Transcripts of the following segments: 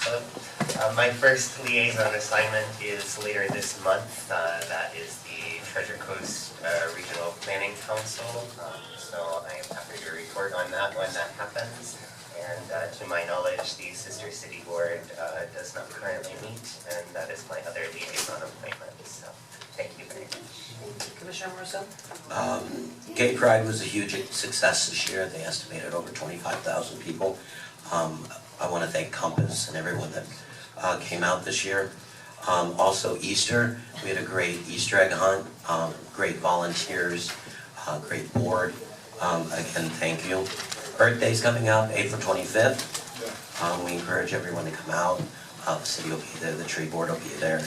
Hello. My first liaison assignment is later this month. That is the Treasure Coast Regional Planning Council. So I am happy to report on that when that happens. And to my knowledge, the Sister City Board does not currently meet, and that is my other liaison appointment. So thank you very much. Commissioner Russo? Gay Pride was a huge success this year. They estimated over 25,000 people. I want to thank Compass and everyone that came out this year. Also Easter, we had a great Easter egg hunt, great volunteers, great board. Again, thank you. Earth Day's coming up, April 25th. We encourage everyone to come out. The city will be there, the tree board will be there.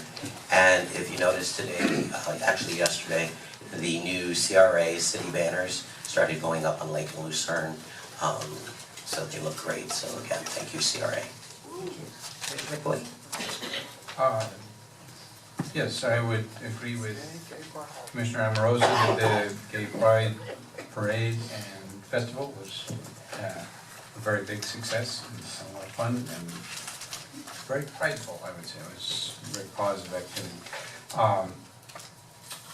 And if you noticed today, actually yesterday, the new CRA city banners started going up on Lake Lucerne. So they look great. So again, thank you, CRA. Commissioner McBoyd? Yes, I would agree with Commissioner Amoroso that the Gay Pride Parade and Festival was a very big success and a lot of fun and very prideful, I would say. It was a very positive activity.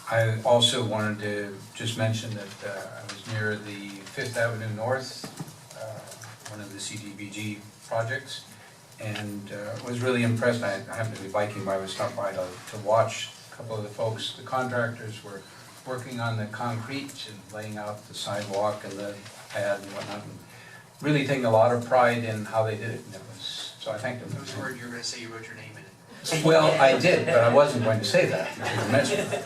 I also wanted to just mention that I was near the 5th Avenue North, one of the CDBG projects, and was really impressed. I happened to be biking by, I was stopped by to watch a couple of the folks. The contractors were working on the concrete and laying out the sidewalk and the pad and whatnot, and really taking a lot of pride in how they did it. And it was, so I thanked them. I was worried you were going to say you wrote your name in it. Well, I did, but I wasn't going to say that. You mentioned it.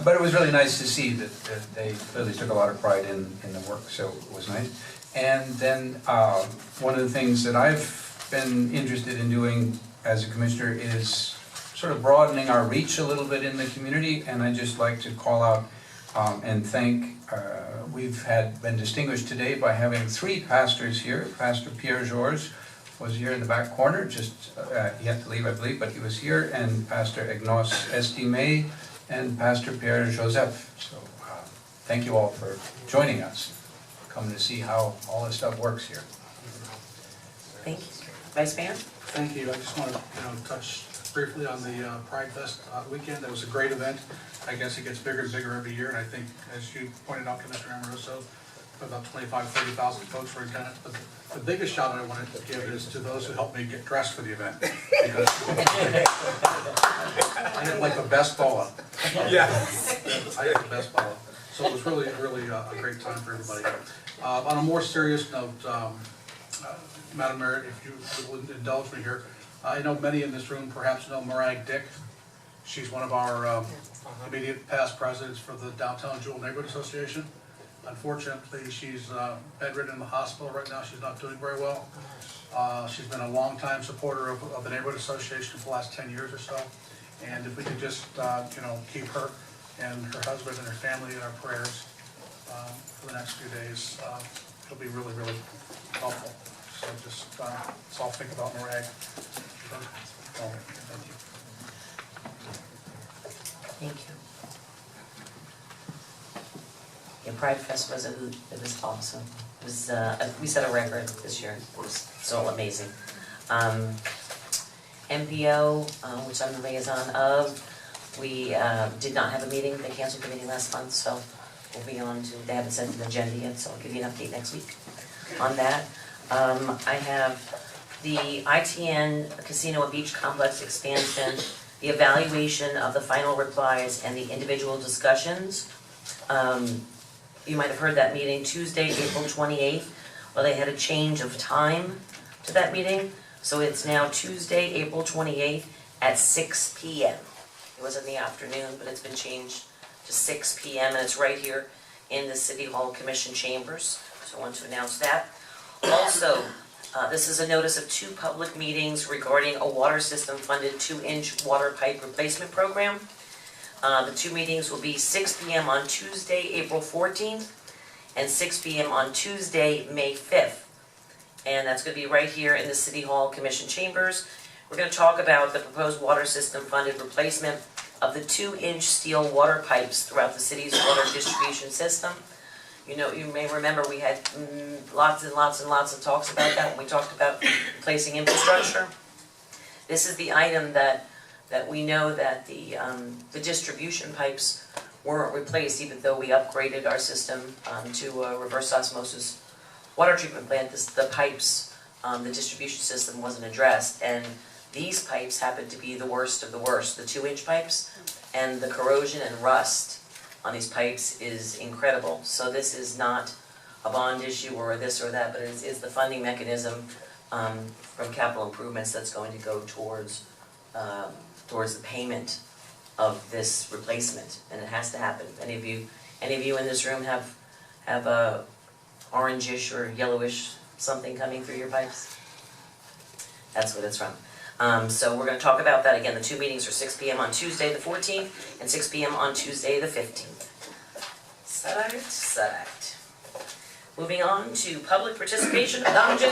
But it was really nice to see that they really took a lot of pride in the work, so it was nice. And then one of the things that I've been interested in doing as a commissioner is sort of broadening our reach a little bit in the community, and I'd just like to call out and thank, we've been distinguished today by having 3 pastors here. Pastor Pierre Georges was here in the back corner, just he had to leave, I believe, but he was here, and Pastor Ignace Estimé and Pastor Pierre Joseph. So thank you all for joining us, coming to see how all this stuff works here. Thank you. Vice Mayor? Thank you. I just want to touch briefly on the Pride Fest weekend. That was a great event. I guess it gets bigger and bigger every year, and I think, as you pointed out, Commissioner Amoroso, about 25,000 to 30,000 folks were in attendance. But the biggest shout out I wanted to give is to those who helped me get dressed for the event. Because I had like the best boa. Yeah. I had the best boa. So it was really, really a great time for everybody. On a more serious note, Madam Mayor, if you would indulge me here, I know many in this room perhaps know Marag Dick. She's one of our immediate past presidents for the Downtown Jewel Neighborhood Association. Unfortunately, she's bedridden in the hospital right now. She's not doing very well. She's been a longtime supporter of the Neighborhood Association for the last 10 years or so. And if we could just, keep her and her husband and her family in our prayers for the next few days, it'll be really, really helpful. So just, let's all think about Marag. Thank you. Thank you. Yeah, Pride Fest was a hoot. It was awesome. It was, we set a record this year. It was so amazing. MPO, which I'm the liaison of, we did not have a meeting. They canceled the meeting last month, so we'll be on to, they haven't sent an agenda yet, so I'll give you an update next week on that. I have the ITN Casino and Beach Complex expansion, the evaluation of the final replies and the individual discussions. You might have heard that meeting Tuesday, April 28th. Well, they had a change of time to that meeting, so it's now Tuesday, April 28th at 6 p.m. It was in the afternoon, but it's been changed to 6 p.m. and it's right here in the City Hall Commission chambers. So I want to announce that. Also, this is a notice of 2 public meetings regarding a water system funded 2-inch water pipe replacement program. The 2 meetings will be 6 p.m. on Tuesday, April 14th, and 6 p.m. on Tuesday, May 5th. And that's going to be right here in the City Hall Commission chambers. We're going to talk about the proposed water system funded replacement of the 2-inch steel water pipes throughout the city's water distribution system. You know, you may remember we had lots and lots and lots of talks about that when we talked about replacing infrastructure. This is the item that we know that the distribution pipes weren't replaced, even though we upgraded our system to a reverse osmosis water treatment plant. The pipes, the distribution system wasn't addressed, and these pipes happen to be the worst of the worst, the 2-inch pipes, and the corrosion and rust on these pipes is incredible. So this is not a bond issue or this or that, but it is the funding mechanism from capital improvements that's going to go towards the payment of this replacement, and it has to happen. Any of you in this room have a orangish or yellowish something coming through your pipes? That's what it's from. So we're going to talk about that again. The 2 meetings are 6 p.m. on Tuesday the 14th and 6 p.m. on Tuesday the 15th. Set. Moving on to public participation of non-agenda